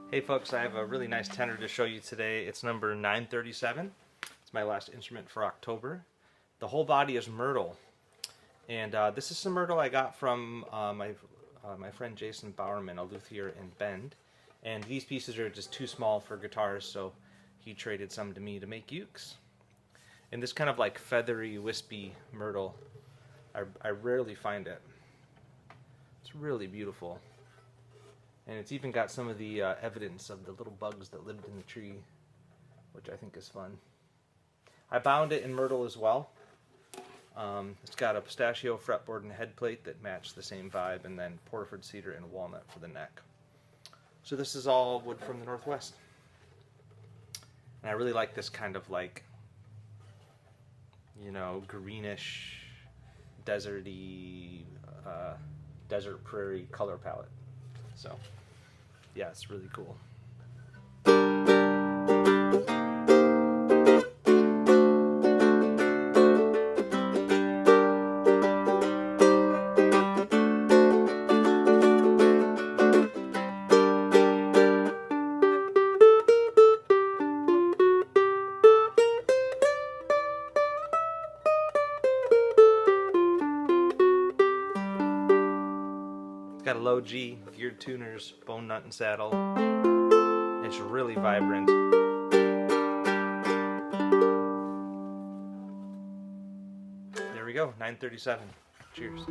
Hey folks, I have a really nice tenor to show you today. It's number 937. It's my last instrument for October. The whole body is Myrtle. And this is some Myrtle I got from my friend Jason Bowerman, a luthier in Bend. And these pieces are just too small for guitars, so he traded some to me to make ukes. And this kind of like feathery, wispy Myrtle, I rarely find it. It's really beautiful. And it's even got some of the evidence of the little bugs that lived in the tree, which I think is fun. I bound it in Myrtle as well. It's got a pistachio fretboard and head plate that match the same vibe, and then Porterford cedar and walnut for the neck. So this is all wood from the Northwest. And I really like this kind of like, you know, greenish, deserty, desert prairie color palette. So, yeah, it's really cool. Got a low G, geared tuners, bone nut and saddle. It's really vibrant. There we go, 937. Cheers.